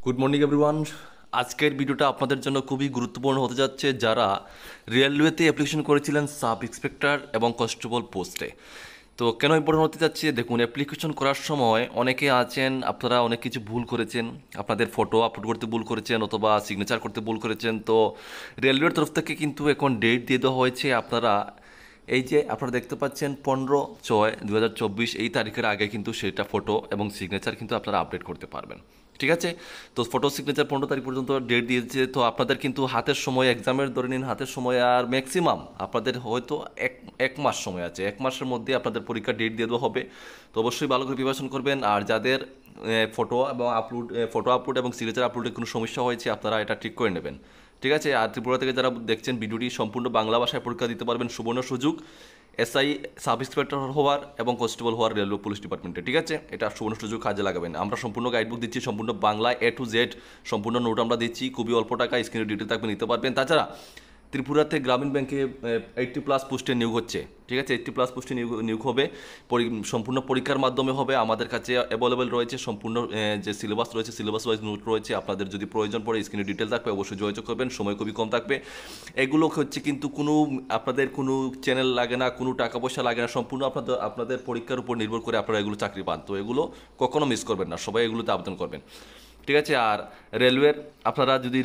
Good morning everyone. আজকের ভিডিওটা আপনাদের জন্য খুবই গুরুত্বপূর্ণ হতে যাচ্ছে যারা রেলওয়েতে অ্যাপ্লিকেশন করেছিলেন সাব ইন্সপেক্টর এবং কনস্টেবল পোস্টে। তো কেন ইম্পর্টেন্ট হতে যাচ্ছে দেখুন, অ্যাপ্লিকেশন করার সময় অনেকে আছেন আপনারা অনেক কিছু ভুল করেছেন, আপনাদের ফটো আপলোড করতে ভুল করেছেন অথবা সিগনেচার করতে ভুল করেছেন। তো রেলওয়ের তরফ থেকে কিন্তু এখন ডেট দিয়ে দেওয়া হয়েছে, আপনারা এই যে আপনারা দেখতে পাচ্ছেন 15/6/2024 এই তারিখের আগে কিন্তু সেটা ফটো এবং সিগনেচার কিন্তু আপনারা আপডেট করতে পারবেন। ঠিক আছে, তো ফটো সিগনেচার 15 তারিখ পর্যন্ত ডেট দিয়েছে। তো আপনাদের কিন্তু হাতের সময়, এক্সামের ধরে নিন হাতের সময় আর ম্যাক্সিমাম আপনাদের হয়তো এক এক মাস সময় আছে, এক মাসের মধ্যে আপনাদের পরীক্ষার ডেট দিয়ে দেওয়া হবে। তো অবশ্যই ভালো করে প্রিপারেশন করবেন। আর যাদের ফটো আপলোড এবং সিগনেচার আপলোডে কোনো সমস্যা হয়েছে আপনারা এটা ঠিক করে নেবেন। ঠিক আছে, আর ত্রিপুরা থেকে যারা দেখছেন ভিডিওটি সম্পূর্ণ বাংলা ভাষায় পরীক্ষা দিতে পারবেন, সুবর্ণ সুযোগ এসআই সাব ইন্সপেক্টর হওয়ার এবং কনস্টেবল হওয়ার রেলওয়ে পুলিশ ডিপার্টমেন্টে। ঠিক আছে, এটা সুবর্ণ সুযোগ কাজে লাগাবেন। আমরা সম্পূর্ণ গাইডবুক দিচ্ছি, সম্পূর্ণ বাংলা A to Z সম্পূর্ণ নোট আমরা দিচ্ছি, খুবই অল্প টাকা, স্ক্রিনে ডিটেল থাকবে, নিতে পারবেন। তাছাড়া ত্রিপুরাতে গ্রামীণ ব্যাংকে 80+ পোস্টে নিয়োগ হচ্ছে। ঠিক আছে, 80+ পোস্টে নিয়োগ হবে, সম্পূর্ণ পরীক্ষার মাধ্যমে হবে। আমাদের কাছে অ্যাভেলেবেল রয়েছে সম্পূর্ণ যে সিলেবাস রয়েছে, সিলেবাস ওয়াইজ নোট রয়েছে। আপনাদের যদি প্রয়োজন পড়ে স্ক্রিনে ডিটেল থাকবে, অবশ্যই যোগাযোগ করবেন, সময় খুবই কম থাকবে। এগুলো হচ্ছে কিন্তু কোনো আপনাদের কোনো চ্যানেল লাগে না, কোনো টাকা পয়সা লাগে না, সম্পূর্ণ আপনাদের পরীক্ষার উপর নির্ভর করে আপনারা এগুলো চাকরি পান। তো এগুলো কখনো মিস করবেন না, সবাই এগুলোতে আবেদন করবেন। ঠিক আছে, আর রেলওয়ের আপনারা যদি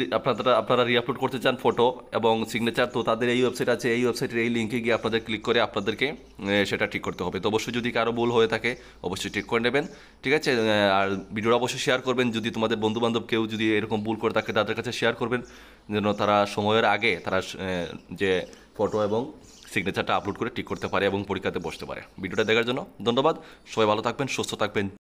আপনারা রিআপলোড করতে চান ফটো এবং সিগনেচার, তো তাদের এই ওয়েবসাইট আছে, এই ওয়েবসাইটের এই লিঙ্কে গিয়ে আপনাদের ক্লিক করে আপনাদেরকে সেটা ঠিক করতে হবে। তো অবশ্যই যদি কারো ভুল হয়ে থাকে অবশ্যই ঠিক করে নেবেন। ঠিক আছে, আর ভিডিওটা অবশ্যই শেয়ার করবেন, যদি তোমাদের বন্ধু বান্ধব কেউ যদি এরকম ভুল করে থাকে তাদের কাছে শেয়ার করবেন, যেন তারা সময়ের আগে তারা যে ফটো এবং সিগনেচারটা আপলোড করে ঠিক করতে পারে এবং পরীক্ষাতে বসতে পারে। ভিডিওটা দেখার জন্য ধন্যবাদ। সবাই ভালো থাকবেন, সুস্থ থাকবেন।